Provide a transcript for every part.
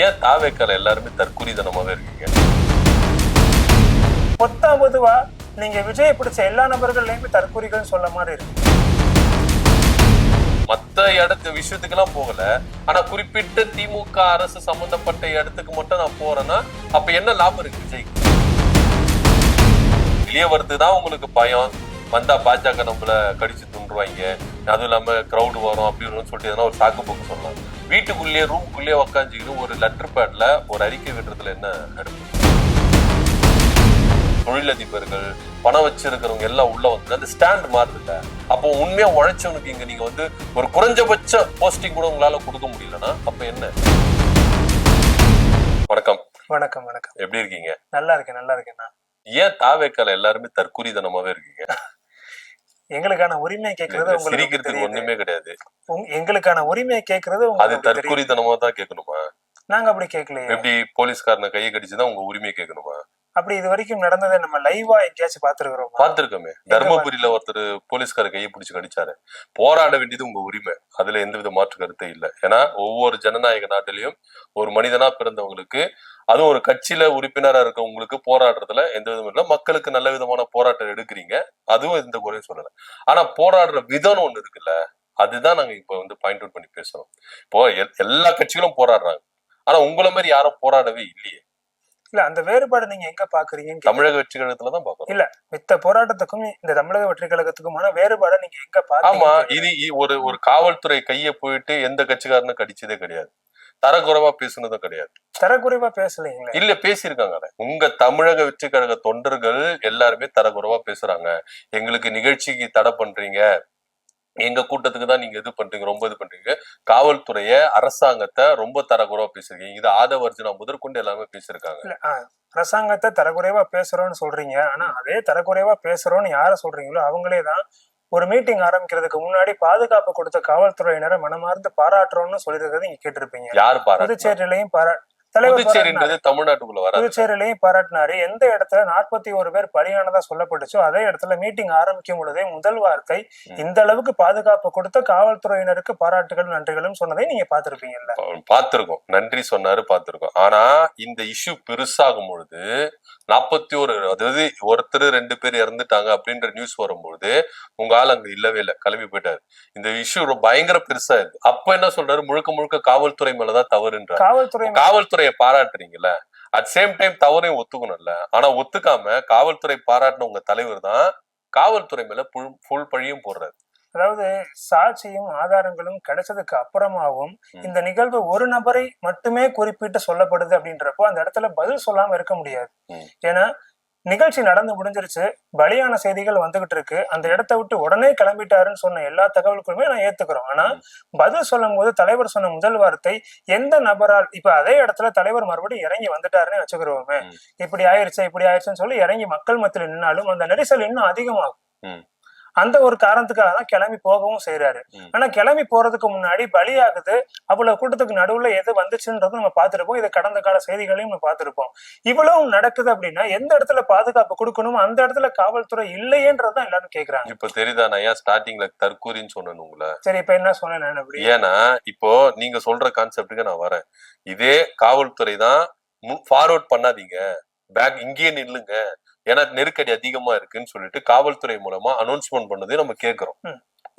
ஏன் தாவேக்கால எல்லாருமே தற்குறிதனமாவே இருக்கீங்க? பொதுவா நீங்க விஜய் பிடிச்ச எல்லா நபர்கள்லயுமே தற்குறிகள் சொல்ல மாதிரி இருக்கு. மத்த இடத்து விஷயத்துக்கெல்லாம் போகல, ஆனா குறிப்பிட்ட திமுக அரசு சம்பந்தப்பட்ட இடத்துக்கு மட்டும் நான் போறேன்னா அப்ப என்ன லாபம் இருக்கு விஜய்க்கு? வெளியே வருதுதான் உங்களுக்கு பயம், வந்தா பாஜக நம்மள கடிச்சு துண்டுருவாங்க, அதுவும் இல்லாம கிரௌடு வரும் அப்படின்னு சொல்லிட்டு எதனா ஒரு சாக்கு போக்கு சொல்லலாம். வீட்டுக்குள்ளேயே ரூமுக்குள்ளேயே உக்காந்துக்கிட்டு ஒரு லெட்டர் பேட்ல ஒரு அறிக்கை விடுறதுல என்ன அடுப்பு? தொழிலதிபர்கள் பணம் வச்சிருக்கிறவங்க எல்லாம் உள்ள வந்து அந்த ஸ்டாண்ட் மாறுதுல்ல. அப்போ உண்மையா உழைச்சவனுக்கு இங்க நீங்க வந்து ஒரு குறைஞ்சபட்ச போஸ்டிங் கூட உங்களால கொடுக்க முடியலன்னா அப்ப என்ன? வணக்கம். வணக்கம் வணக்கம். எப்படி இருக்கீங்க? நல்லா இருக்கேன். ஏன் தாவேக்கால எல்லாருமே தற்குறிதனமாவே இருக்கீங்க? எங்களுக்கான உரிமை கேட்கறது சிரிக்கிறதுக்கு ஒண்ணுமே கிடையாது. எங்களுக்கான உரிமை கேட்கறது அது தற்குறிதனமா தான் கேட்கணுமா? நாங்க அப்படி கேட்கலையே. எப்படி போலீஸ்காரனை கையை கடிச்சுதான் உங்க உரிமை கேட்கணுமா? அப்படி இது வரைக்கும் நடந்ததை நம்ம லைவா எங்கேயாச்சும் பாத்துருக்கோமே. தர்மபுரியில ஒருத்தர் போலீஸ்கார கையை பிடிச்சு கடிச்சாரு. போராட வேண்டியது உங்க உரிமை, அதுல எந்தவித மாற்று கருத்தே இல்லை. ஏன்னா ஒவ்வொரு ஜனநாயக நாட்டிலையும் ஒரு மனிதனா பிறந்தவங்களுக்கு, அதுவும் ஒரு கட்சியில உறுப்பினரா இருக்கவங்களுக்கு போராடுறதுல எந்த விதமும் இல்லை. மக்களுக்கு நல்ல விதமான போராட்டம் எடுக்கிறீங்க, அதுவும் எந்த குறையும் சொல்லல. ஆனா போராடுற விதம் ஒண்ணு இருக்குல்ல, அதுதான் நாங்க இப்ப வந்து பாயிண்ட் அவுட் பண்ணி பேசுறோம். இப்போ எல்லா கட்சிகளும் போராடுறாங்க, ஆனா உங்களை மாதிரி யாரும் போராடவே இல்லையே. இல்ல, அந்த வேறுபாடு நீங்க எங்க பாக்குறீங்க? தமிழக வெற்றி கழகத்துலதான் பாக்குறோம். இல்ல, மித்த போராட்டத்துக்கும் இந்த தமிழக வெற்றி கழகத்துக்குமான வேறுபாடை நீங்க எங்க பாக்குறீங்க? ஆமா, இது ஒரு காவல்துறை கைய போயிட்டு எந்த கட்சிக்காரனும் கடிச்சதே கிடையாது, தரக்குறைவா பேசுனதும் கிடையாது. தரக்குறைவா பேசலீங்களா? இல்ல, பேசியிருக்காங்க. உங்க தமிழக வெற்றி கழக தொண்டர்கள் எல்லாருமே தரக்குறைவா பேசுறாங்க. எங்களுக்கு நிகழ்ச்சிக்கு தடை பண்றீங்க, எங்க கூட்டத்துக்கு தான் நீங்க இது பண்றீங்க, ரொம்ப இது பண்றீங்க, காவல்துறைய அரசாங்கத்தை ரொம்ப தரக்குறைவா பேசுறீங்க. இது ஆதவர்ஜனா முதற்கொண்டு எல்லாமே பேசியிருக்காங்க. அரசாங்கத்தை தரக்குறைவா பேசுறோம்னு சொல்றீங்க, ஆனா அதே தரக்குறைவா பேசுறோம்னு யார சொல்றீங்களோ அவங்களேதான் ஒரு மீட்டிங் ஆரம்பிக்கிறதுக்கு முன்னாடி பாதுகாப்பு கொடுத்த காவல்துறையினரை மனமார்ந்து பாராட்டுறோம்னு சொல்லிருக்கிறது நீங்க கேட்டிருப்பீங்க. யாரு பாராட்டு? புதுச்சேரியிலையும் தமிழ்நாட்டுக்குள்ள வர புதுச்சேரியிலையும் பாராட்டினாரு. எந்த இடத்துல 41 பேர் பலியானதா சொல்லப்பட்டுச்சோ அதே இடத்துல மீட்டிங் ஆரம்பிக்கும் பொழுதே முதல் வார்த்தை, இந்த அளவுக்கு பாதுகாப்பு கொடுத்த காவல்துறையினருக்கு பாராட்டுகள் நன்றிகளும் சொன்னதை நீங்க பாத்திருப்பீங்கல்ல? பாத்திருக்கோம், நன்றி சொன்னாரு, பாத்திருக்கோம். ஆனா இந்த இஷ்யூ பெருசாகும் பொழுது 41, அதாவது ஒருத்தர் 2 பேர் இறந்துட்டாங்க அப்படின்ற நியூஸ் வரும்பொழுது உங்க ஆள் அங்க இல்லவே இல்லை, கிளம்பி போயிட்டாரு. இந்த இஷ்யூ பயங்கர பெருசா இருக்கு. அப்ப என்ன சொல்றாரு, முழுக்க முழுக்க காவல்துறை மேலதான் தவறுன்றாரு. காவல்துறையை பாராட்டுறீங்கல்ல, அட் சேம் டைம் தவறையும் ஒத்துக்கணும்ல. ஆனா ஒத்துக்காம காவல்துறை பாராட்டின உங்க தலைவர் தான் காவல்துறை மேல ஃபுல் பழியும் போடுறாரு. அதாவது சாட்சியும் ஆதாரங்களும் கிடைச்சதுக்கு அப்புறமாவும் இந்த நிகழ்வு ஒரு நபரை மட்டுமே குறிப்பிட்டு சொல்லப்படுது அப்படின்றப்போ அந்த இடத்துல பதில் சொல்லாம இருக்க முடியாது. ஏன்னா நிகழ்ச்சி நடந்து முடிஞ்சிருச்சு, பலியான செய்திகள் வந்துகிட்டு இருக்கு, அந்த இடத்த விட்டு உடனே கிளம்பிட்டாருன்னு சொன்ன எல்லா தகவல்களுமே நான் ஏத்துக்கிறோம். ஆனா பதில் சொல்லும் போது தலைவர் சொன்ன முதல் வார்த்தை, எந்த நபரால், இப்ப அதே இடத்துல தலைவர் மறுபடியும் இறங்கி வந்துட்டாருன்னு வச்சுக்கிறோமே, இப்படி ஆயிடுச்சுன்னு சொல்லி இறங்கி மக்கள் மத்தியில் நின்னாலும் அந்த நெரிசல் இன்னும் அதிகமாகும். அந்த ஒரு காரணத்துக்காக தான் கிளம்பி போகவும் செய்யறாரு. ஆனா கிளம்பி போறதுக்கு முன்னாடி பலியாகுது, அவ்வளவு கூட்டத்துக்கு நடுவுல எது வந்துச்சுன்றது நம்ம பார்த்திருப்போம். இது கடந்த கால செய்திகளையும் நம்ம பார்த்திருப்போம். இவ்வளவு நடக்குது அப்படின்னா எந்த இடத்துல பாதுகாப்பு கொடுக்கணும், அந்த இடத்துல காவல்துறை இல்லையேன்றதுதான் எல்லாரும் கேக்குறாங்க. இப்ப தெரியுதா நான் ஏன் ஸ்டார்டிங்ல தற்கூரின்னு சொன்னேன் உங்களை? சரி, இப்ப என்ன சொன்னேன் அப்படி? ஏன்னா இப்போ நீங்க சொல்ற கான்செப்டுக்கு நான் வரேன். இதே காவல்துறை தான் ஃபார்வர்ட் பண்ணாதீங்க, பேக் இங்கேயே நில்லுங்க, ஏன்னா நெருக்கடி அதிகமா இருக்குன்னு சொல்லிட்டு காவல்துறை மூலமா அனௌன்ஸ்மெண்ட் பண்ணதே நம்ம கேட்கிறோம்,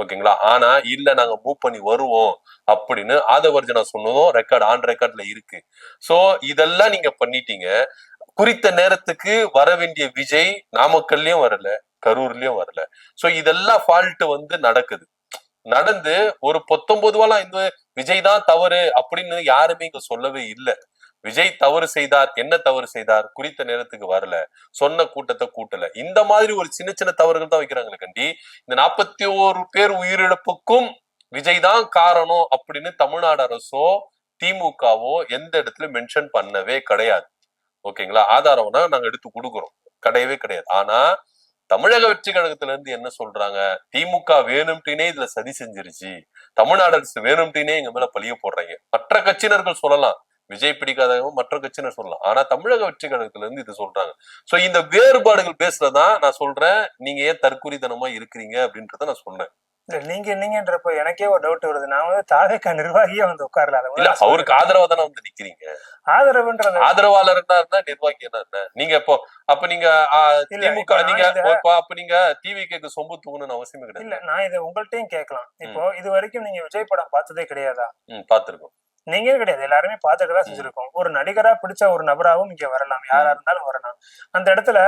ஓகேங்களா? ஆனா இல்ல, நாங்க மூவ் பண்ணி வருவோம் அப்படின்னு ஆதவர்ஜனா சொன்னதும் ஆன் ரெக்கார்ட்ல இருக்கு. சோ இதெல்லாம் நீங்க பண்ணிட்டீங்க. குறித்த நேரத்துக்கு வர வேண்டிய விஜய் நாமக்கல்லையும் வரல, கரூர்லயும் வரல. சோ இதெல்லாம் ஃபால்ட் வந்து நடந்து ஒரு 19 இந்த விஜய் தான் தவறு அப்படின்னு யாருமே இங்க சொல்லவே இல்லை. விஜய் தவறு செய்தார், என்ன தவறு செய்தார்? குறித்த நேரத்துக்கு வரல, சொன்ன கூட்டத்தை கூட்டல. இந்த மாதிரி ஒரு சின்ன சின்ன தவறுகள் தான் வைக்கிறாங்களே கண்டி, இந்த 41 பேர் உயிரிழப்புக்கும் விஜய் தான் காரணம் அப்படின்னு தமிழ்நாடு அரசோ திமுகவோ எந்த இடத்துல மென்ஷன் பண்ணவே கிடையாது, ஓகேங்களா? ஆதாரம்னா நாங்க எடுத்து கொடுக்குறோம், கிடையவே கிடையாது. ஆனா தமிழக வெற்றி கழகத்துல இருந்து என்ன சொல்றாங்க, திமுக வேணும்ட்டினே இதுல சதி செஞ்சிருச்சு, தமிழ்நாடு அரசு வேணும்ட்டினே எங்க மேல பழிய போடுறாங்க. மற்ற கட்சியினர்கள் சொல்லலாம், விஜய் பிடிக்காதவங்க மற்ற கட்சியினர் சொல்லலாம், ஆனா தமிழக வெற்றி கழகத்துல இருந்து இது சொல்றாங்க. சோ இந்த வேறுபாடுகள் பேசுறதா நான் சொல்றேன், நீங்க ஏன் தற்குறித்தனமா இருக்கிறீங்க அப்படின்றத நான் சொன்னேன். இல்ல நீங்கன்றப்ப எனக்கே ஒரு டவுட் வருது. நான் வந்து தாவேகா நிர்வாகியா வந்து உட்காரல. இல்ல அவருக்கு ஆதரவா தானே வந்து நிக்கிறீங்க. ஆதரவுன்றது ஆதரவாளர் இருந்தா நிர்வாகி என்ன நீங்க இப்போ அப்ப நீங்க திமுக நீங்க அப்ப நீங்க டிவிக்கு சொம்பு தூங்கணும்னு அவசியமே கிடையாது. இல்ல நான் இதை உங்கள்கிட்டயும் கேட்கலாம். இப்போ இது வரைக்கும் நீங்க விஜய் படம் பார்த்ததே கிடையாதா? பாத்துருக்கோம். நீங்க கிடையாது, எல்லாருமே பார்த்துட்டு தான் செஞ்சிருக்கோம். ஒரு நடிகரா பிடிச்ச ஒரு நபராகவும் இங்க வரலாம், யாரா இருந்தாலும் வரலாம். அந்த இடத்துல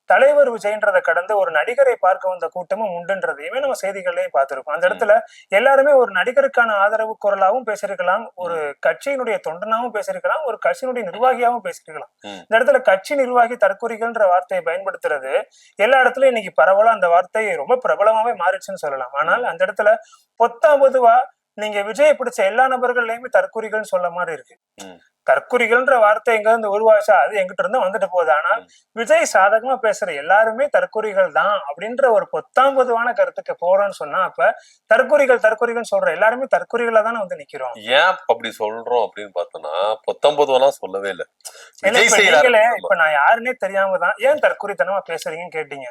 தலைவர் விஜய்ன்றதை கடந்து ஒரு நடிகரை பார்க்க வந்த கூட்டமும் உண்டுன்றதையுமே நம்ம செய்திகள்லயும் பார்த்திருக்கோம். அந்த இடத்துல எல்லாருமே ஒரு நடிகருக்கான ஆதரவு குரலாவும் பேசியிருக்கலாம், ஒரு கட்சியினுடைய தொண்டனாவும் பேசியிருக்கலாம், ஒரு கட்சியினுடைய நிர்வாகியாவும் பேசியிருக்கலாம். இந்த இடத்துல கட்சி நிர்வாகி தற்கொலைகள்ன்ற வார்த்தையை பயன்படுத்துறது எல்லா இடத்துலயும் இன்னைக்கு பரவலா அந்த வார்த்தை ரொம்ப பிரபலமாவே மாறிடுச்சுன்னு சொல்லலாம். ஆனால் அந்த இடத்துல பொதுவா நீங்க விஜயை பிடிச்ச எல்லா நபர்கள்லயுமே தற்கொலைகள்னு சொல்ல மாதிரி இருக்கு. தற்குறிகள்ன்ற வார்த்தை எங்க இருந்து உருவாச்சா அது எங்கிட்ட இருந்து வந்துட்டு போகுது. ஆனால் விஜய் சாதகமா பேசுற எல்லாருமே தற்குறிகள் தான் அப்படின்ற ஒரு பொதுவான கருத்துக்கு போறோம்னு சொன்னா, அப்ப தற்குறிகள் சொல்ற எல்லாருமே தற்குறிகளா தானே வந்து நிக்கிறோம். ஏன் அப்படி சொல்றோம் அப்படின்னு பார்த்தோம்னா 19 சொல்லவே இல்லை. இப்ப நான் யாருன்னே தெரியாம தான் ஏன் தற்குறித்தனமா பேசுறீங்கன்னு கேட்டீங்க.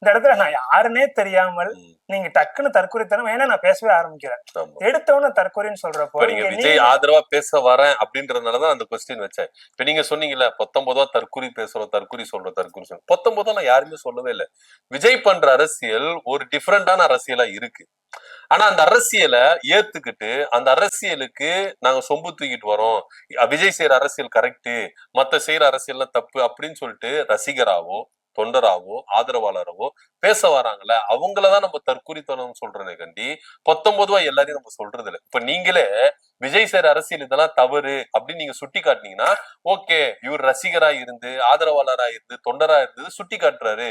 இந்த இடத்துல நான் யாருன்னே தெரியாமல் நீங்க டக்குன்னு தற்குறித்தனம் ஏன்னா நான் பேசவே ஆரம்பிக்கிறேன். எடுத்தவன தற்குறின்னு சொல்றப்போ நீங்க விஜய் ஆதரவா பேச வரேன் அப்படின்றதுனாலதான் அந்த கொஸ்டின் வச்சேன். இப்ப நீங்க சொன்னீங்கல்ல 19 தற்குறி பேசுறோம், தற்குறி சொல்றோம், தற்குறி சொல்றோம். 19 நான் யாருமே சொல்லவே இல்லை. விஜய் பண்ற அரசியல் ஒரு டிஃபரெண்டான அரசியலா இருக்கு. ஆனா அந்த அரசியலை ஏத்துக்கிட்டு அந்த அரசியலுக்கு நாங்க சொம்பு தூக்கிட்டு வரோம், விஜய் செய்யற அரசியல் கரெக்ட், மத்த செய்யற அரசியல்லாம் தப்பு அப்படின்னு சொல்லிட்டு ரசிகராவோ தொண்டராவோ ஆதரவாளரவோ பேச வராங்கல்ல, அவங்களதான் நம்ம தற்குறித்தனம் சொல்றேன்னு கண்டி 19 எல்லாரையும் நம்ம சொல்றது இல்லை. இப்ப நீங்களே விஜய் செய்யற அரசியல் இதெல்லாம் தவறு அப்படின்னு நீங்க சுட்டி காட்டினீங்கன்னா ஓகே, இவர் ரசிகரா இருந்து ஆதரவாளரா இருந்து தொண்டரா இருந்து சுட்டி காட்டுறாரு,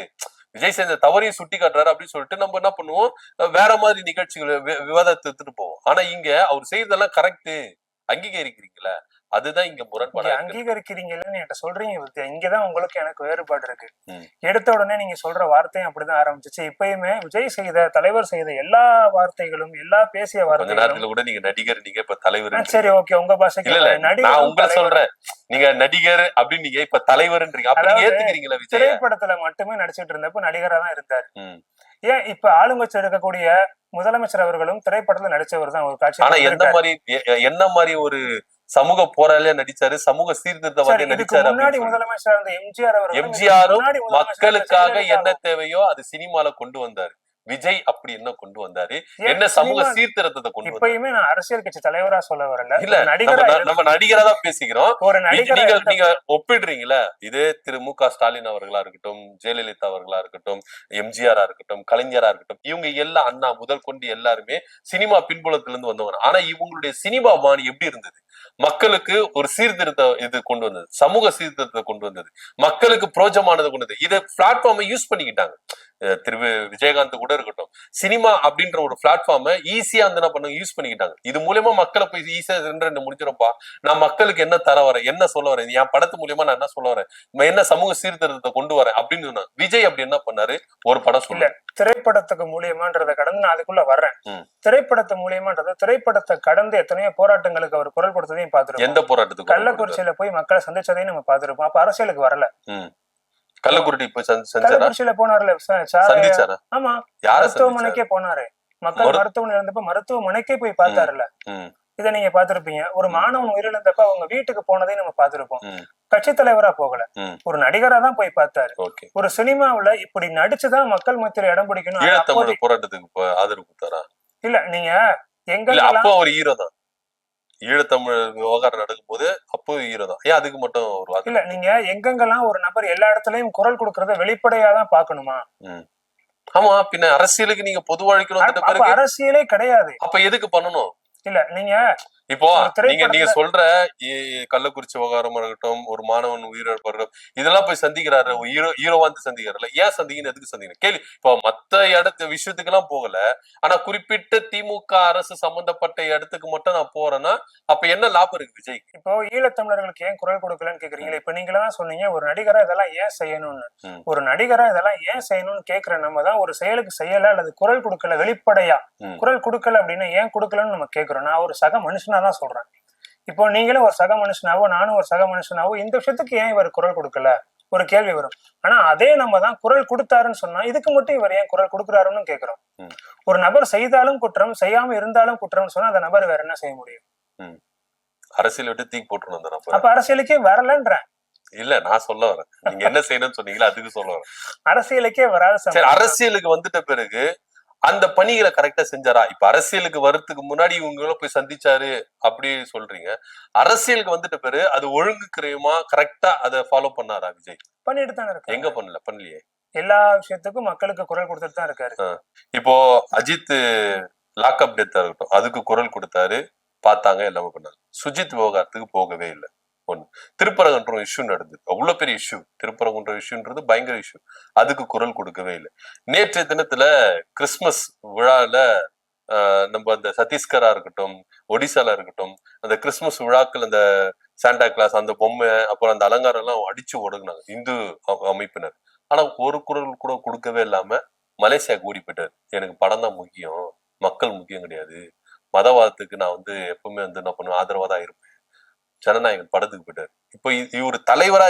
விஜய் செஞ்ச தவறையும் சுட்டி காட்டுறாரு அப்படின்னு சொல்லிட்டு நம்ம என்ன பண்ணுவோம், வேற மாதிரி நிகழ்ச்சிகளை விவாதத்தை எடுத்துட்டு போவோம். ஆனா இங்க அவர் செய்ததெல்லாம் கரெக்ட் அங்கீகரிக்கிறீங்களா, அதுதான் இங்க முரண்பாடு. அங்கீகரிக்கிறீங்கன்னு என்கிட்ட சொல்றீங்க, இங்கதான் உங்களுக்கு எனக்கு வேறுபாடு இருக்கு. எடுத்த உடனே நீங்க சொல்ற வார்த்தையும் அப்படிதான் ஆரம்பிச்சிச்சு. இப்பயுமே விஜய் செய்த தலைவர் செய்த எல்லா வார்த்தைகளும் எல்லா பேசிய வார்த்தைகளும் கூட நீங்க நடிகர், நீங்க இப்ப தலைவர். சரி ஓகே, உங்க பாஷைக்கு நான் உங்களை சொல்றேன், நீங்க நடிகர் அப்படின்னு நீங்க இப்ப தலைவர்ன்றீங்க, அப்ப ஏத்துக்கிறீங்களா? விஜய் திரைப்படத்துல மட்டுமே நடிச்சிட்டு இருந்தப்ப நடிகரா தான் இருந்தாரு. ஏன் இப்ப ஆளுங்கட்சி இருக்கக்கூடிய முதலமைச்சர் அவர்களும் திரைப்படத்துல நடிச்சவர் தான் ஒரு காட்சி. ஆனா என்ன மாதிரி ஒரு சமூக போராளியா நடிச்சாரு, சமூக சீர்திருத்தவாதியா நடிச்சாரு. முன்னாடி முதலமைச்சர் இருந்த எம்ஜிஆரும் மக்களுக்காக என்ன தேவையோ அது சினிமால கொண்டு வந்தாரு. விஜய் அப்படி என்ன கொண்டு வந்தாரு, என்ன சமூக சீர்திருத்தத்தை கொண்டு வந்தாரு. இப்பயுமே நான் அரசியல் கட்சி தலைவரா சொல்ல வரல, இல்ல நம்ம நடிகரா தான் பேசிக்கிறோம். நீங்க ஒப்பிடுறீங்களா, இதே திரு மு.க. ஸ்டாலின் அவர்களா இருக்கட்டும், ஜெயலலிதா அவர்களா இருக்கட்டும், எம்ஜிஆரா இருக்கட்டும், கலைஞரா இருக்கட்டும், இவங்க எல்லாம் அண்ணா முதல் கொண்டு எல்லாருமே சினிமா பின்புலத்துல இருந்து வந்தவங்க. ஆனா இவங்களுடைய சினிமா பாணி எப்படி இருந்தது, மக்களுக்கு ஒரு சீர்திருத்த இது கொண்டு வந்தது, சமூக சீர்திருத்தத்தை கொண்டு வந்தது, மக்களுக்கு பிரோஜமானதை கொண்டு வந்தது. இதை பிளாட்ஃபார்மை யூஸ் பண்ணிக்கிட்டாங்க. திரு விஜயகாந்த் கூட இருக்கட்டும், சினிமா அப்படின்ற ஒரு பிளாட்ஃபார்மை ஈஸியா வந்து என்ன பண்ணாங்க, யூஸ் பண்ணிக்கிட்டாங்க. இது மூலமா மக்களை போய் ஈஸியா முடிச்சிருப்பா, நான் மக்களுக்கு என்ன தர வரேன், என்ன சொல்ல வரேன், என் படத்து மூலியமா நான் என்ன சொல்ல வரேன், என்ன சமூக சீர்திருத்தத்தை கொண்டு வரேன் அப்படின்னு சொன்னாங்க. விஜய் அப்படி என்ன பண்ணாரு, ஒரு படம் சொல்ல திரைப்படத்துக்கு மூலியமான்றதை கடந்து நான் அதுக்குள்ள வர்றேன். திரைப்படத்து மூலியமான்றது திரைப்படத்தை கடந்து எத்தனையோ போராட்டங்களுக்கு அவர் குரல் கொடுத்ததையும் பார்த்திருக்கோம். எந்த போராட்டத்துக்கு? கள்ளக்குறிச்சியில போய் மக்களை சந்திச்சதையும் நம்ம பார்த்திருப்போம். அப்ப அரசியலுக்கு வரல. கள்ளக்குறிச்சி போய் கள்ளக்குறிச்சியில போனார்ல, ஆமா, மருத்துவமனைக்கே போனாரு. மக்கள் மருத்துவமனை இருந்தப்ப மருத்துவமனைக்கே போய் பார்த்தாருல. இதை நீங்க பாத்திருப்பீங்க. ஒரு மாணவன் உயிரிழந்தப்ப அவங்க வீட்டுக்கு போனதையும் நம்ம பார்த்திருப்போம். கட்சி தலைவரா போகல, ஒரு நடிகரா தான் போய் பார்த்தாரு. ஒரு சினிமாவுல இப்படி நடிச்சுதான் மக்கள் மத்தியில இடம் பிடிக்கணும். போராட்டத்துக்கு ஆதரவு கொடுத்தாரா? இல்ல நீங்க எங்க அப்போ ஒரு ஹீரோ தான், ஈழத்தமிழ் விவகாரம் நடக்கும் போது அப்போ ஹீரோ தான். ஏன் அதுக்கு மட்டும் ஒரு இல்ல, நீங்க எங்கெங்கெல்லாம் ஒரு நபர் எல்லா இடத்துலயும் குரல் கொடுக்கறத வெளிப்படையாதான் பாக்கணுமா? ஆமா, பின்ன அரசியலுக்கு நீங்க பொது வாழ்க்கை அரசியலே கிடையாது, அப்ப எதுக்கு பண்ணணும்? இல்ல நீங்க இப்போ நீங்க சொல்ற கள்ளக்குறிச்சி விவகாரமா இருக்கட்டும், ஒரு மாணவன் உயிரிழப்பு இதெல்லாம் போய் சந்திக்கிறாரு, ஹீரோவா சந்திக்கிறாருல, ஏன் சந்திக்கணும், எதுக்கு சந்திக்கணும் கேள்வி. இப்போ மத்த இடத்து விஷயத்துக்கு எல்லாம் போகல, ஆனா குறிப்பிட்ட திமுக அரசு சம்பந்தப்பட்ட இடத்துக்கு மட்டும் நான் போறேன்னா அப்ப என்ன லாபம் இருக்கு விஜய்? இப்போ ஈழத்தமிழர்களுக்கு ஏன் குரல் கொடுக்கலன்னு கேக்குறீங்களா? இப்ப நீங்க தான் சொன்னீங்க ஒரு நடிகரா இதெல்லாம் ஏன் செய்யணும்னு. ஒரு நடிகரா இதெல்லாம் ஏன் செய்யணும்னு கேக்குற நம்ம தான் ஒரு செயலுக்கு செய்யல அல்லது குரல் கொடுக்கல, வெளிப்படையா குரல் கொடுக்கல அப்படின்னா ஏன் கொடுக்கலன்னு நம்ம கேக்குறோம். நான் ஒரு சக மனுஷனா தான் சொல்றேன். இப்போ நீங்களும் ஒரு சக மனுஷனாவோ நானும் ஒரு சக மனுஷனாவோ இந்த விஷயத்துக்கு ஏன் இவர் குரல் கொடுக்கல, ஒரு கேள்வி வரும். ஆனா அதே நம்ம தான் குரல் கொடுத்தாருன்னு சொன்னா இதுக்கு மட்டும் இவர் ஏன் குரல் கொடுக்குறாருன்னு கேட்கிறோம். ஒரு நபர் செய்தாலும் குற்றம், செய்யாம இருந்தாலும் குற்றம்னு சொன்னா அந்த நபர் வேற என்ன செய்ய முடியும்? அரசியல் விட்டு தூக்கி போட்டுருணும் அந்த நபர். அப்ப அரசியலுக்கே வரலன்றேன். இல்ல, நான் சொல்ல வரேன், நீங்க என்ன செய்யணும்னு சொன்னீங்களா அதுக்கு சொல்ல வரேன். அரசியலுக்கே வராது. அரசியலுக்கு வந்துட்ட பிறகு அந்த பணிகளை கரெக்டா செஞ்சாரா? இப்ப அரசியலுக்கு வரதுக்கு முன்னாடி இவங்கள போய் சந்திச்சாரு அப்படி சொல்றீங்க. அரசியலுக்கு வந்துட்ட பிறகு அது ஒழுங்கு கிரயமா கரெக்டா அதை ஃபாலோ பண்ணாரா விஜய்? பண்ணிட்டு தானே இருக்கு. எங்க பண்ணலையே. எல்லா விஷயத்துக்கும் மக்களுக்கு குரல் கொடுத்துட்டு தான் இருக்காரு. இப்போ அஜித் லாக்அப் டெத்தா இருக்கட்டும், அதுக்கு குரல் கொடுத்தாரு, பார்த்தாங்க, எல்லாமே பண்ணாங்க. சுஜித் விவகாரத்துக்கு போகவே இல்லை. ஒண்ணு. திருப்பரங்குன்றம் இஷ்யூ நடந்தது, அவ்வளவு பெரிய இஷ்யூ. திருப்பரங்குன்றம் இஷ்யூன்றது பயங்கர இஷ்யூ, அதுக்கு குரல் கொடுக்கவே இல்லை. நேற்றைய தினத்துல கிறிஸ்துமஸ் விழால நம்ம அந்த சத்தீஸ்கரா இருக்கட்டும், ஒடிசால இருக்கட்டும், அந்த கிறிஸ்துமஸ் விழாக்கள் அந்த சாண்டா கிளாஸ் அந்த பொம்மை அப்புறம் அந்த அலங்காரம் எல்லாம் அடிச்சு ஒடுங்கினாங்க இந்து அமைப்பினர். ஆனா ஒரு குரல் கூட கொடுக்கவே இல்லாம மலேசியாவுக்கு ஓடி போயிட்டாரு. எனக்கு படம் தான் முக்கியம், மக்கள் முக்கியம் கிடையாது, மதவாதத்துக்கு நான் எப்பவுமே என்ன பண்ணுவேன், ஆதரவா தான் இருப்பேன், ஜனநாயகன் படத்துக்கு போயிட்டாரு. இப்ப இவரு தலைவரா,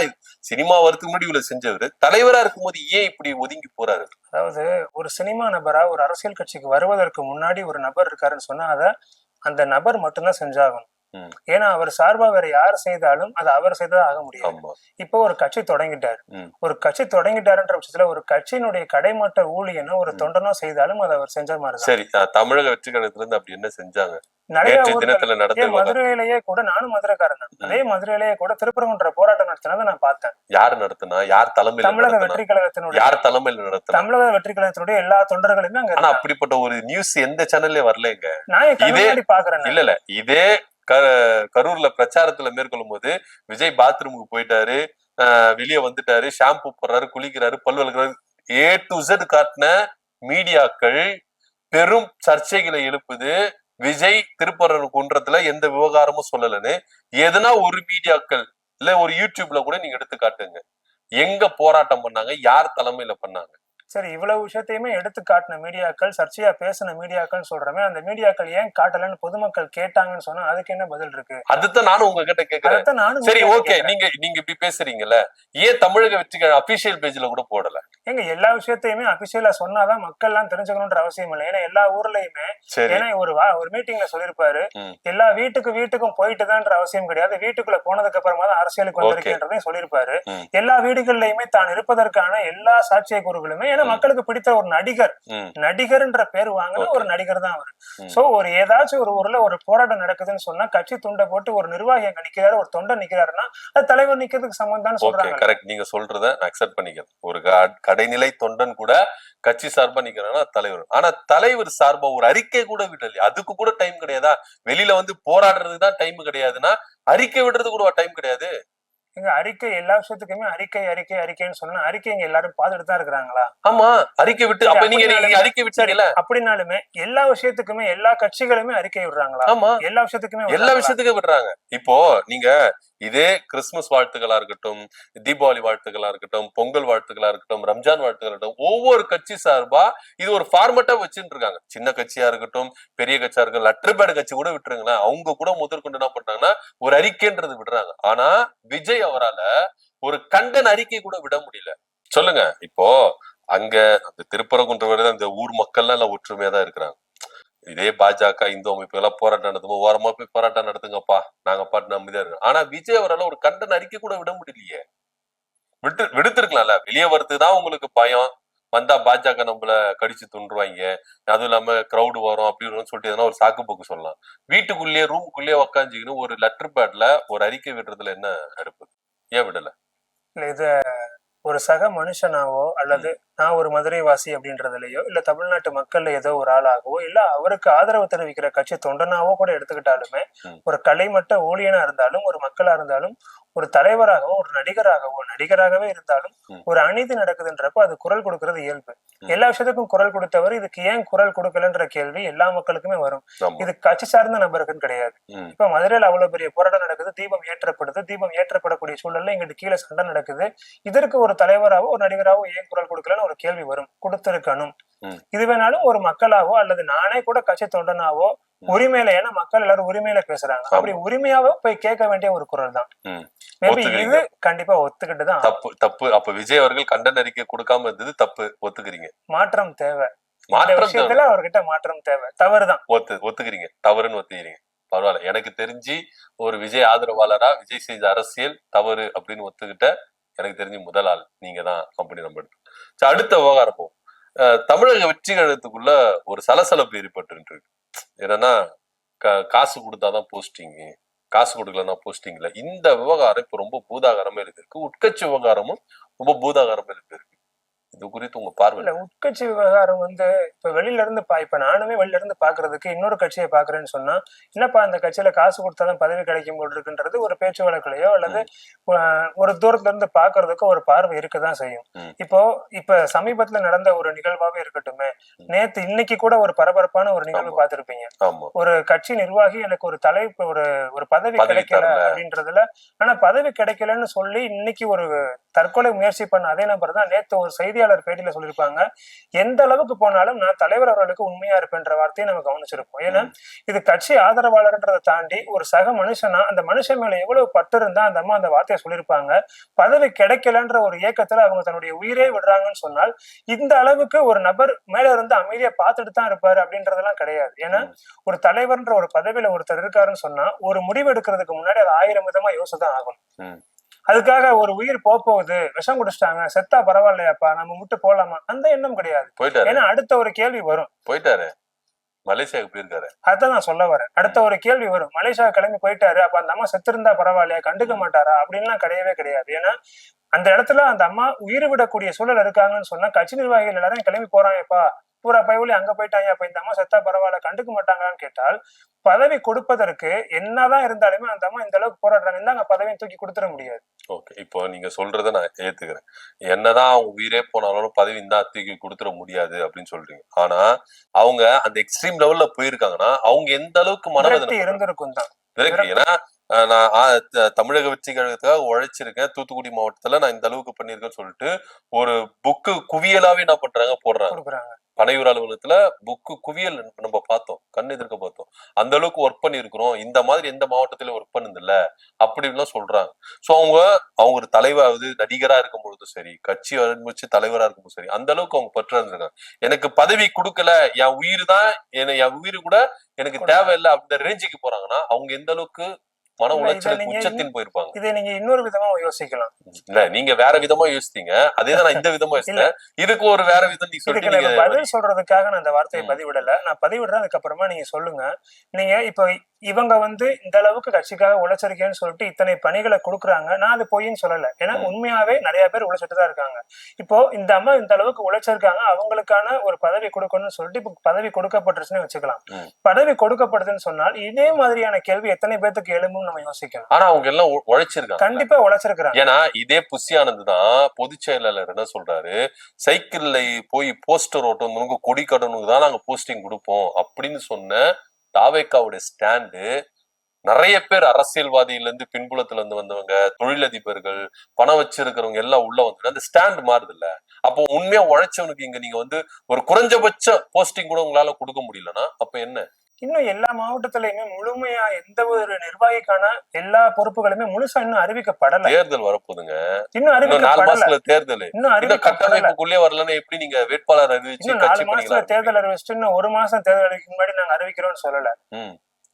சினிமா வரதுக்கு முன்னாடி இவ்வளவு செஞ்சவரு தலைவரா இருக்கும்போது ஏன் இப்படி ஒதுங்கி போறாரு? அதாவது ஒரு சினிமா நபரா ஒரு அரசியல் கட்சிக்கு வருவதற்கு முன்னாடி ஒரு நபர் இருக்காருன்னு சொன்னா அதை அந்த நபர் மட்டும்தான் செஞ்சாகணும். ஏன்னா அவர் சார்பா வேற யார் செய்தாலும் அது அவர் செய்ததா ஆக முடியாது. இப்போ ஒரு கட்சி தொடங்கிட்டாரு, ஒரு கட்சி தொடங்கிட்டாருன்ற பட்சத்துல ஒரு கட்சியினுடைய கடைமட்ட ஊழியனோ ஒரு தொண்டனோ செய்தாலும் அதை அவர் செஞ்ச மாதிரி. சரி, தமிழக வெற்றி கழகத்துல இருந்து அப்படி என்ன செஞ்சாங்க? நிறைய மதுரையிலேயே கூட, நானும் மதுரைக்காரன் தான், அதே மதுரையிலேயே கூட திருப்பரங்குன்ற போராட்டம் நடத்தினதை நான் பார்த்தேன். யாரு நடத்தினா? யார் தலைமையில்? தமிழக வெற்றி கழகத்தினுடைய. யார் தலைமையில் நடத்தினா? தமிழக வெற்றி கழகத்தினுடைய எல்லா தொண்டர்களுமே அங்க. ஆனா அப்படிப்பட்ட ஒரு நியூஸ் எந்த சேனல்ல வரலங்க. நான் இதே பாக்குறேன். இல்ல இதே கரூர்ல பிரச்சாரத்துல மேற்கொள்ளும் போது விஜய் பாத்ரூமுக்கு போயிட்டாரு, வெளியே வந்துட்டாரு, ஷாம்பு போடுறாரு, குளிக்கிறாரு, பல் வளர்க்கிறாரு, A to Z காட்டின மீடியாக்கள் பெரும் சர்ச்சைகளை எழுப்புது. விஜய் திருப்பரங்குன்றத்துல எந்த விவகாரமும் சொல்லலன்னு எதனா ஒரு மீடியாக்கள் இல்ல ஒரு யூடியூப்ல கூட நீங்க எடுத்து காட்டுங்க, எங்க போராட்டம் பண்ணாங்க, யார் தலைமையில பண்ணாங்க? சரி, இவ்வளவு விஷயத்தையுமே எடுத்து காட்டின மீடியாக்கள், சர்ச்சையா பேசின மீடியாக்கள் சொல்றமே, அந்த மீடியாக்கள் ஏன் காட்டலன்னு பொதுமக்கள் கேட்டாங்கன்னு சொன்னா அதுக்கு என்ன பதில் இருக்கு? அதுதான் நானும் உங்ககிட்ட கேக்குறேன். சரி, ஓகே, நீங்க இப்படி பேசுறீங்கல்ல, ஏன் தமிழக வெற்றி அபிஷியல் பேஜ்ல கூட போடல? எங்க எல்லா விஷயத்தையுமே அபிஷியலா சொன்னாதான் மக்கள் எல்லாம் தெரிஞ்சுக்கணும்ன்ற அவசியம் இல்லை. ஏன்னா எல்லா ஊர்லயுமே, ஏன்னா ஒரு மீட்டிங்ல சொல்லிருப்பாரு, எல்லா வீட்டுக்கும் போயிட்டுதான்ற அவசியம் கிடையாது, வீட்டுக்குள்ள போனதுக்கு அப்புறமா தான் அரசியலுக்கு வந்திருக்கேன்றதையும் சொல்லிருப்பாரு. எல்லா வீடுகள்லயுமே தான் இருப்பதற்கான எல்லா சாட்சிய கூறுகளுமே, ஏன்னா மக்களுக்கு பிடித்த ஒரு நடிகர்ன்ற பேர் வாங்கின ஒரு நடிகர் தான் அவரு. சோ ஒரு ஏதாச்சும் ஒரு ஊர்ல ஒரு போராட்டம் நடக்குதுன்னு சொன்னா கட்சி துண்டை போட்டு ஒரு நிர்வாகி அங்க நிக்கிறாரு, ஒரு தொண்டை நிக்கிறாருன்னா அது தலைவர் நிக்கிறதுக்கு சம்பந்தம் தான் சொல்றாங்க. கரெக்ட், நீங்க சொல்றத அக்செப்ட் பண்ணிக்கிறேன். ஒரு கடைநிலை தொண்டன் கூட கட்சி சார்பா நிக்கிறாங்கன்னா தலைவர். ஆனா தலைவர் சார்பா ஒரு அறிக்கை கூட விடலையே, அதுக்கு கூட டைம் கிடையாதா? வெளியில போராடுறதுக்கு தான் டைம் கிடையாதுன்னா அறிக்கை விடுறது கூட டைம் கிடையாது. எங்க அறிக்கை எல்லா விஷயத்துக்குமே அறிக்கைன்னு சொன்னா அறிக்கை இங்க எல்லாரும் பாத்துட்டு தான் இருக்கிறாங்களா? ஆமா, அறிக்கை விட்டு அப்ப நீங்க அறிக்கை விட்டாங்கல்ல, அப்படின்னாலுமே எல்லா விஷயத்துக்குமே எல்லா கட்சிகளுமே அறிக்கை விடுறாங்களா? ஆமா, எல்லா விஷயத்துக்கும் விடுறாங்க. இப்போ நீங்க இதே கிறிஸ்துமஸ் வாழ்த்துக்களா இருக்கட்டும், தீபாவளி வாழ்த்துக்களா இருக்கட்டும், பொங்கல் வாழ்த்துக்களா இருக்கட்டும், ரம்ஜான் வாழ்த்துக்களா இருக்கட்டும், ஒவ்வொரு கட்சி சார்பா இது ஒரு ஃபார்மேட்டா வச்சுட்டு இருக்காங்க. சின்ன கட்சியா இருக்கட்டும், பெரிய கட்சியா இருக்கட்டும், லெட்டர் பேட் கட்சி கூட விட்டுருங்களேன், அவங்க கூட முதற்கொண்டு என்ன பண்றாங்கன்னா ஒரு அறிக்கைன்றது விடுறாங்க. ஆனா விஜய் அவரால ஒரு கண்டன அறிக்கை கூட விட முடியல. சொல்லுங்க, இப்போ அங்க அந்த திருப்பரங்குன்ற அந்த ஊர் மக்கள் எல்லாம் ஒற்றுமையா தான் இருக்கிறாங்க. இதே பாஜக இந்து அமைப்பு எல்லாம் போராட்டம் நடத்தும், ஓரமா போய் போராட்டம் நடத்துங்கப்பா, நாங்க பாட்டு நம்பிதான் இருக்கோம். ஆனா விஜய் அவரால் ஒரு கண்டன அறிக்கை கூட விட முடியலையே. விடுத்திருக்கலாம்ல. வெளியே வரதுதான் உங்களுக்கு பயம், வந்தா பாஜக நம்மள கடிச்சு துண்டுருவாங்க, அதுவும் இல்லாம கிரௌடு வரும் அப்படி சொல்லிட்டு எதனா ஒரு சாக்கு போக்கு சொல்லலாம். வீட்டுக்குள்ளேயே ரூமுக்குள்ளேயே உக்காந்துக்கின்னு ஒரு லெட்டர் பேட்ல ஒரு அறிக்கை விடுறதுல என்ன எடுப்பு? ஏன் விடல? இல்ல, இத ஒரு சக மனுஷனாவோ அல்லது நான் ஒரு மதுரை வாசி அப்படின்றதுலயோ இல்ல தமிழ்நாட்டு மக்கள்ல ஏதோ ஒரு ஆளாகவோ இல்ல அவருக்கு ஆதரவு தெரிவிக்கிற கட்சி தொண்டனாவோ கூட எடுத்துக்கிட்டாலுமே, ஒரு கலைமட்ட ஊழியனா இருந்தாலும், ஒரு மக்களா இருந்தாலும், ஒரு தலைவராகவோ ஒரு நடிகராகவே இருந்தாலும் ஒரு அநீதி நடக்குதுன்றப்ப அது குரல் கொடுக்கறது இயல்பு. எல்லா விஷயத்துக்கும் குரல் கொடுத்தவர் இதுக்கு ஏன் குரல் கொடுக்கலன்ற கேள்வி எல்லா மக்களுக்குமே வரும். இது கட்சி சார்ந்த நபருக்குன்னு கிடையாது. இப்ப மதுரையில அவ்வளவு பெரிய போராட்டம் நடக்குது, தீபம் ஏற்றப்படுது, தீபம் ஏற்றப்படக்கூடிய சூழல்ல இங்கிட்டு கீழே சண்டை நடக்குது. இதற்கு ஒரு தலைவராகவோ ஒரு நடிகராகவோ ஏன் குரல் கொடுக்கலன்னு ஒரு கேள்வி வரும், கொடுத்திருக்கணும். இது வேணாலும் ஒரு மக்களாவோ அல்லது நானே கூட கட்சி தொண்டனாவோ உரிமையில, ஏன்னா மக்கள் எல்லாரும் உரிமையில பேசுறாங்க, அப்படி உரிமையாவோ போய் கேட்க வேண்டிய ஒரு குரல் தான். மேபி இது கண்டிப்பா ஒத்துக்கிட்டுதான். தப்பு தப்பு. அப்ப விஜய் அவர்கள் கண்டன அறிக்கை கொடுக்காம இருந்தது தப்பு, ஒத்துக்கிறீங்க? மாற்றம் தேவை, விஷயத்துல அவர்கிட்ட மாற்றம் தேவை. தவறுதான் ஒத்துக்கிறீங்க, தவறுன்னு ஒத்துக்கிறீங்க. பரவாயில்ல. எனக்கு தெரிஞ்சு ஒரு விஜய் ஆதரவாளரா விஜய் செய்த அரசியல் தவறு அப்படின்னு ஒத்துக்கிட்ட எனக்கு தெரிஞ்சு முதல் ஆள் நீங்க தான் அப்படி நம்ம எடுத்து. அடுத்த விவகாரம் போகும். தமிழக வெற்றி கழகத்துக்குள்ள ஒரு சலசலப்பு ஏற்பட்டு இருக்கு. என்னன்னா காசு கொடுத்தாதான் போஸ்டிங், காசு கொடுக்கலன்னா போஸ்டிங் இல்ல. இந்த விவகாரம் இப்ப ரொம்ப பூதாகரமா இருக்கு. உட்கட்சி விவகாரமும் ரொம்ப பூதாகரமா இருக்கு. இது குறித்து உங்க பார்வை? இல்ல, உட்கட்சி விவகாரம் இப்ப வெளியில இருந்து இப்ப நானுமே வெளியில இருந்து பாக்குறதுக்கு இன்னொரு கட்சியை பாக்குறேன்னு சொன்னா, என்னப்பா அந்த கட்சியில காசு கொடுத்தாதான் பதவி கிடைக்கும் போல் இருக்குன்றது ஒரு பேச்சு வழக்குலையோ அல்லது ஒரு தூரத்துல இருந்து பாக்குறதுக்கு ஒரு பார்வை இருக்கதான் செய்யும். இப்ப சமீபத்துல நடந்த ஒரு நிகழ்வாவே இருக்கட்டுமே, நேத்து இன்னைக்கு கூட ஒரு பரபரப்பான ஒரு நிகழ்வு பார்த்திருப்பீங்க. ஒரு கட்சி நிர்வாகி எனக்கு ஒரு தலைப்பு ஒரு பதவி கிடைக்கல அப்படின்றதுல, ஆனா பதவி கிடைக்கலன்னு சொல்லி இன்னைக்கு ஒரு தற்கொலை முயற்சி பண்ண அதே நபர் தான் நேத்து ஒரு செய்தியாளர் பேட்டியில சொல்லியிருப்பாங்க, எந்த அளவுக்கு போனாலும் நான் தலைவர் அவர்களுக்கு உண்மையா இருப்பேன்ற வார்த்தையை நம்ம கவனிச்சிருப்போம். ஏன்னா இது கட்சி ஆதரவாளர்ன்றதை தாண்டி ஒரு சக மனுஷனா அந்த மனுஷன் மேல எவ்வளவு பட்டு இருந்தா அந்த அம்மா அந்த வார்த்தையை சொல்லியிருப்பாங்க. பதவி கிடைக்கலன்ற ஒரு ஏக்கத்துல அவங்க தன்னுடைய உயிரே விடுறாங்கன்னு சொன்னால் இந்த அளவுக்கு ஒரு நபர் மேல இருந்து அமைதியா பார்த்துட்டு தான் இருப்பாரு அப்படின்றதெல்லாம் கிடையாது. ஏன்னா ஒரு தலைவர்ன்ற ஒரு பதவியில ஒருத்தர் இருக்காருன்னு சொன்னா ஒரு முடிவு எடுக்கிறதுக்கு முன்னாடி அது 1000 விதமா யோசிச்சுதான் ஆகணும். அதுக்காக ஒரு உயிர் போகுது, விஷம் குடிச்சிட்டாங்க, செத்தா பரவாயில்லையாப்பா நம்ம விட்டு போலாமா, அந்த எண்ணம் கிடையாது. ஏன்னா அடுத்த ஒரு கேள்வி வரும், போயிட்டாரு மலேசியாவுக்கு போயிருக்காரு, அதான் நான் சொல்ல வரேன். அடுத்த ஒரு கேள்வி வரும், மலேசியா கிளம்பி போயிட்டாரு, அப்ப அந்த அம்மா செத்து இருந்தா பரவாயில்லையா, கண்டுக்க மாட்டாரா அப்படின்லாம் கிடையவே கிடையாது. ஏன்னா அந்த இடத்துல அந்த அம்மா உயிர் விடக்கூடிய சூழல் இருக்காங்கன்னு சொன்னா கட்சி நிர்வாகிகள் எல்லாரும் கிளம்பி போறாங்கப்பா, பூரா பயவுலி அங்க போயிட்டாங்க, அப்ப இந்த அம்மா செத்தா பரவாயில்ல கண்டுக்க மாட்டாங்களான்னு கேட்டால், பதவி கொடுப்பதற்கு என்னதான் இருந்தாலுமே அந்த அம்மா இந்த அளவுக்கு போராடுறாங்க, இந்தாங்க பதவியை தூக்கி கொடுத்துட முடியாது. ஓகே, இப்போ நீங்க சொல்றத நான் ஏத்துக்கிறேன். என்னதான் அவங்க உயிரே போனாலும் பதவி இந்த தூக்கி கொடுத்துட முடியாது அப்படின்னு சொல்றீங்க. ஆனா அவங்க அந்த எக்ஸ்ட்ரீம் லெவல்ல போயிருக்காங்கன்னா அவங்க எந்த அளவுக்கு மனவேதனை இருந்திருக்கும் தான். ஏன்னா நான் தமிழக வெற்றி கழகத்துக்காக உழைச்சிருக்கேன், தூத்துக்குடி மாவட்டத்துல நான் இந்த அளவுக்கு பண்ணிருக்கேன்னு சொல்லிட்டு ஒரு புக்கு குவியலாவே என்ன பண்றாங்க போடுறாங்க. பனையூர் அலுவலகத்துல புக்கு குவியல் நம்ம பார்த்தோம், கண் எதிர்க்க பார்த்தோம். அந்த அளவுக்கு ஒர்க் பண்ணிருக்கிறோம், இந்த மாதிரி எந்த மாவட்டத்திலயும் ஒர்க் பண்ணது இல்ல அப்படின்னு சொல்றாங்க. சோ அவங்க ஒரு தலைவராவது நடிகரா இருக்கும் பொழுதும் சரி, கட்சி ஆரம்பிச்சு தலைவரா இருக்கும்போது சரி, அந்த அளவுக்கு அவங்க பற்று இருந்திருக்காங்க. எனக்கு பதவி கொடுக்கல, என் உயிர் தான், என் உயிர் கூட எனக்கு தேவையில்லை அந்த ரேஞ்சுக்கு போறாங்கன்னா அவங்க எந்த அளவுக்கு மன உளைச்சலுக்கு உச்சத்தின் போயிருப்பாங்க. இதை நீங்க இன்னொரு விதமா யோசிக்கலாம். இல்ல, நீங்க வேற விதமா யோசித்தீங்க, அதேதான் நான் இந்த விதமா யோசிச்சேன். இதுக்கு ஒரு வேற விதம் நீங்க சொல்றீங்க. பதில் சொல்றதுக்காக நான் இந்த வார்த்தையை பதிவிடல, நான் பதிவிடுறேன், அதுக்கப்புறமா நீங்க சொல்லுங்க. நீங்க இப்ப இவங்க இந்த அளவுக்கு கட்சிக்காக உழைச்சிருக்கேன்னு சொல்லிட்டு இத்தனை பணிகளை கொடுக்குறாங்க, நான் அது பொய்ன்னு சொல்லல. ஏன்னா உண்மையாவே நிறைய பேர் உழைச்சிட்டு தான் இருக்காங்க. இப்போ இந்த அம்மா இந்த அளவுக்கு உழைச்சிருக்காங்க, அவங்களுக்கான ஒரு பதவி கொடுக்கணும்னு சொல்லிட்டு இப்ப பதவி கொடுக்கப்பட்டுருச்சுன்னு வச்சுக்கலாம். பதவி கொடுக்கப்படுதுன்னு சொன்னால் இதே மாதிரியான கேள்வி எத்தனை பேருக்கு எழும்பும் நம்ம யோசிக்கலாம். ஆனா அவங்க எல்லாம் உழைச்சிருக்காங்க, கண்டிப்பா உழைச்சிருக்காங்க. ஏன்னா இதே புஷி ஆனந்த் தான் பொதுச் செயலாளர் என்ன சொல்றாரு, சைக்கிள்ல போய் போஸ்டர் ஓட்டணும், கொடி கடனுக்கு தான் நாங்க போஸ்டிங் கொடுப்போம் அப்படின்னு சொன்ன தாவேக்காவுடைய ஸ்டாண்டு நிறைய பேர் அரசியல்வாதியில இருந்து பின்புலத்துல இருந்து வந்தவங்க, தொழிலதிபர்கள், பணம் வச்சிருக்கிறவங்க எல்லாம் உள்ள வந்து அந்த ஸ்டாண்ட் மாறுது இல்ல. அப்போ உண்மையா உழைச்சவனுக்கு இங்க நீங்க ஒரு குறைஞ்சபட்ச போஸ்டிங் கூட உங்களால கொடுக்க முடியலன்னா அப்ப என்ன? இன்னும் எல்லா மாவட்டத்திலயுமே முழுமையா எந்த ஒரு நிர்வாகிக்கான எல்லா பொறுப்புகளுமே முழுசா இன்னும் அறிவிக்கப்படல. தேர்தல் வரப்போகுதுங்க, இன்னும் 4 மாசத்துல தேர்தல், இன்னும் கட்டமைப்புக்குள்ளே வரலன்னு எப்படி நீங்க வேட்பாளர் அறிவிச்சு 4 மாசத்துல தேர்தல் அறிவிச்சுட்டு இன்னும் 1 மாசம் தேர்தல் அறிவிக்க முன்னாடி நாங்க அறிவிக்கிறோம்னு சொல்லல.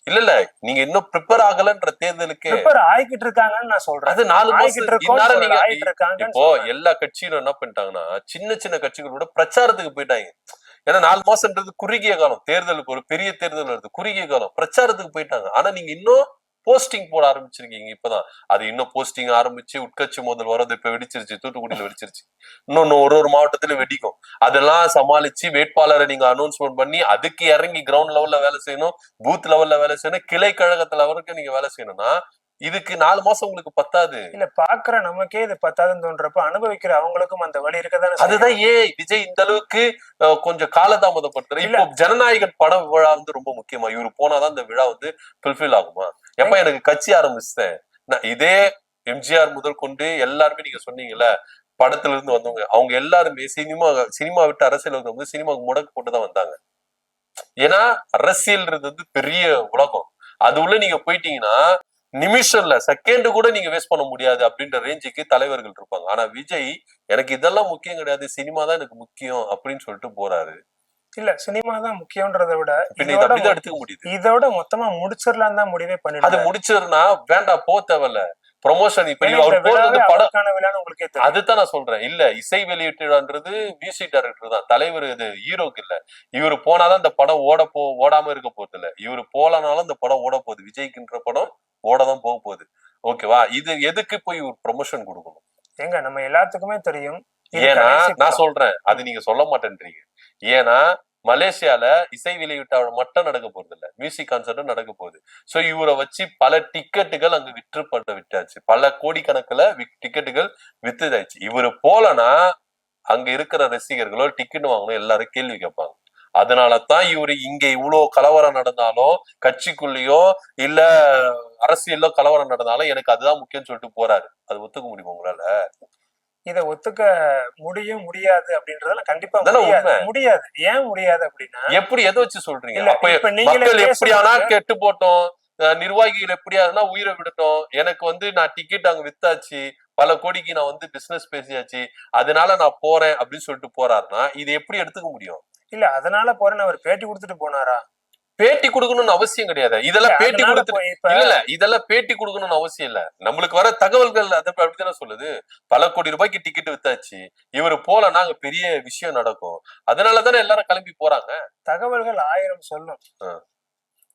இல்ல நீங்க இன்னும் ப்ரிப்பேர் ஆகலன்ற தேர்தலுக்கு ப்ரிப்பேர் ஆயிக்கிட்டு இருக்காங்கன்னு நான் சொல்றேன். அது 4 மாசம். இப்போ எல்லா கட்சியும் என்ன பண்ணிட்டாங்கன்னா சின்ன சின்ன கட்சிகளோட பிரச்சாரத்துக்கு போயிட்டாங்க. ஏன்னா 4 மாசம்ன்றது குறுகிய காலம், தேர்தலுக்கு ஒரு பெரிய தேர்தல் வருது, குறுகிய காலம், பிரச்சாரத்துக்கு போயிட்டாங்க. ஆனா நீங்க இன்னும் போஸ்டிங் போட ஆரம்பிச்சிருக்கீங்க. இப்பதான் அது இன்னும் போஸ்டிங் ஆரம்பிச்சு உட்கட்சி முதல் வரது இப்ப வெடிச்சிருச்சு, தூத்துக்குடியில வெடிச்சிருச்சு, இன்னொன்னு ஒரு மாவட்டத்துல வெடிக்கும். அதெல்லாம் சமாளிச்சு வேட்பாளரை நீங்க அனௌன்ஸ்மெண்ட் பண்ணி அதுக்கு இறங்கி கிரவுண்ட் லெவல்ல வேலை செய்யணும், பூத் லெவல்ல வேலை செய்யணும், கிளை கழகத்துல வரைக்கும் நீங்க வேலை செய்யணும்னா இதுக்கு 4 மாசம் உங்களுக்கு பத்தாது. இல்ல பாக்குற நமக்கே இது பத்தாதுன்னு தோன்றப்ப அனுபவிக்கிற அவங்களுக்கும் அந்த வழி இருக்கதானே. அதுதான் விஜய் இந்த அளவுக்கு கொஞ்சம் காலதாமதப்படுத்துற. இப்போ ஜனநாயகன் பட விழா ரொம்ப முக்கியமா, இவரு போனாதான் இந்த விழா ஃபுல்ஃபில் ஆகுமா? எப்ப எனக்கு கட்சி ஆரம்பிச்சேன், இதே எம்ஜிஆர் முதல் கொண்டு எல்லாருமே நீங்க சொன்னீங்கல்ல, படத்துல இருந்து வந்தவங்க அவங்க எல்லாருமே சினிமா விட்டு அரசியல் வரும்போது சினிமாவுக்கு முடக்கு போட்டுதான் வந்தாங்க. ஏன்னா அரசியல்ன்றது வந்து பெரிய உலகம், அது உள்ள நீங்க போயிட்டீங்கன்னா நிமிஷம்ல செகண்ட் கூட நீங்க வேஸ்ட் பண்ண முடியாது அப்படின்ற ரேஞ்சுக்கு தலைவர்கள் இருப்பாங்க. ஆனா விஜய் எனக்கு இதெல்லாம் முக்கியம் கிடையாது, சினிமா தான் எனக்கு முக்கியம் அப்படின்னு சொல்லிட்டு போறாரு. இல்ல சினிமா தான் முக்கியம்ன்றதை விட அப்படிதான் எடுத்துக்க முடியுது. இதோட மொத்தமா முடிச்சிடலாம் தான் முடிவே பண்ணிடு. அது முடிச்சிருந்தா வேண்டாம் போக தேவையில்ல ப்ரொமோஷன். இப்ப அவர் போறது படம் உங்களுக்கே அதுதான் நான் சொல்றேன். இல்ல இசை வெளியீட்டுன்றது மியூசிக் டைரக்டர் தான், தலைவர் இது ஹீரோக்கு இல்ல. இவரு போனாதான் இந்த படம் ஓடாம இருக்க போகுது இல்ல, இவரு போலனாலும் இந்த படம் ஓட போகுது. விஜய்க்குன்ற படம் ஓடதான் போக போகுது. ஓகேவா? இது எதுக்கு போய் ஒரு ப்ரொமோஷன் கொடுக்கணும்? ஏங்க நம்ம எல்லாத்துக்குமே தெரியும். ஏன்னா நான் சொல்றேன், அது நீங்க சொல்ல மாட்டேன்றீங்க. ஏன்னா மலேசியால இசை வெளியீட்டு மட்டும் நடக்க போறது இல்ல, மியூசிக் கான்சர்ட்டும் நடக்க போகுது. சோ இவரை வச்சு பல டிக்கெட்டுகள் அங்க விட்டாச்சு, பல கோடிக்கணக்குல டிக்கெட்டுகள் வித்துதாச்சு. இவரு போலனா அங்க இருக்கிற ரசிகர்களோ டிக்கெட் வாங்கணும் எல்லாரும் கேள்வி கேட்பாங்க. அதனாலதான் இவரு இங்க இவ்வளவு கலவரம் நடந்தாலும், கட்சிக்குள்ளேயோ இல்ல அரசியலோ கலவரம் நடந்தாலும் எனக்கு அதுதான் முக்கியம் சொல்லிட்டு போறாரு. அது ஒத்துக்க முடியுமா உங்களால? இதை ஒத்துக்க முடியாது அப்படின்றதுல கண்டிப்பா முடியாது. ஏன் முடியாது அப்படின்னா, எப்படி எதை வச்சு சொல்றீங்க? மக்கள் எப்படியானா கெட்டு போட்டோம், நிர்வாகிகள் எப்படியாதுன்னா உயிரை விடட்டும், எனக்கு வந்து நான் டிக்கெட் அங்க வித்தாச்சு, பல கோடிக்கு நான் வந்து பிசினஸ் பேசியாச்சு, அதனால நான் போறேன் அப்படின்னு சொல்லிட்டு போறாருன்னா இது எப்படி எடுத்துக்க முடியும்? இல்ல அதனால போறேன்னு அவர் பேட்டி கொடுத்துட்டு போனாரா? பேட்டி கொடுக்கணும்னு அவசியம் கிடையாது. இதெல்லாம் பேட்டி கொடுத்து இல்ல இதெல்லாம் பேட்டி கொடுக்கணும்னு அவசியம் இல்ல. நம்மளுக்கு வர தகவல்கள் அது அப்படித்தானே சொல்லுது. பல கோடி ரூபாய்க்கு டிக்கெட் வித்தாச்சு, இவரு போலன்னா அங்க பெரிய விஷயம் நடக்கும், அதனாலதானே எல்லாரும் கிளம்பி போறாங்க. தகவல்கள் 1000 சொல்லும்.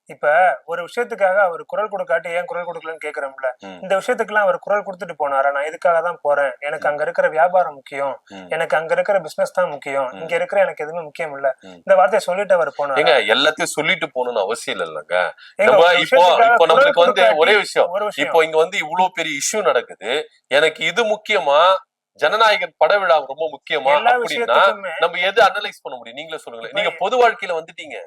இப்ப ஒரு விஷயத்துக்காக அவர் குரல் கொடுக்காட்டி ஏன் குரல் கொடுக்கலன்னு கேக்குறோம்ல. இந்த விஷயத்துக்கு எல்லாம் அவர் குரல் கொடுத்துட்டு போனாரா? நான் இதுக்காக தான் போறேன், எனக்கு அங்க இருக்கிற வியாபாரம் முக்கியம், எனக்கு அங்க இருக்கிற பிசினஸ் தான் முக்கியம், இங்க இருக்கிற எனக்கு எதுவுமே முக்கியம் இல்ல, இந்த வார்த்தையை சொல்லிட்டு அவர் போனாரு. எல்லாத்தையும் சொல்லிட்டு போகணும்னு அவசியம் இல்லைங்க. இப்போ நம்மளுக்கு வந்து ஒரே விஷயம், இப்போ இங்க வந்து இவ்வளவு பெரிய இஷ்யூ நடக்குது, எனக்கு இது முக்கியமா ஜனநாயகன் பட விழா ரொம்ப முக்கியமா அப்படின்னா நம்ம எது அனலைஸ் பண்ண முடியும்? நீங்களே சொல்லுங்களேன். நீங்க பொது வாழ்க்கையில வந்துட்டீங்க,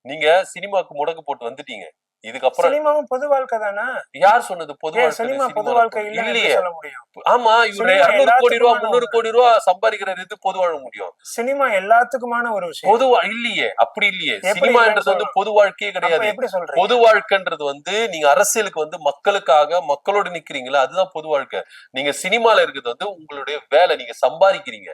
நீங்க சினிமாக்கு முடக்கு போட்டு வந்துட்டீங்க, இதுக்கப்புறம் சினிமாவும் பொது வாழ்க்கை தானே. யார் சொன்னது பொது வாழ்க்கை? சினிமா பொது வாழ்க்கை இல்லையே. ஆமா, இவரு 200 கோடி ரூபா 300 கோடி ரூபா சம்பாதிக்கிறது இது பொது வாழ முடியும்? சினிமா எல்லாத்துக்குமான ஒரு விஷயம். பொது இல்லையே, அப்படி இல்லையே. சினிமான்றது வந்து பொது வாழ்க்கையே கிடையாது. பொது வாழ்க்கைன்றது வந்து நீங்க அரசியலுக்கு வந்து மக்களுக்காக மக்களோடு நிக்கிறீங்களா, அதுதான் பொது வாழ்க்கை. நீங்க சினிமால இருக்கிறது வந்து உங்களுடைய வேலை, நீங்க சம்பாதிக்கிறீங்க.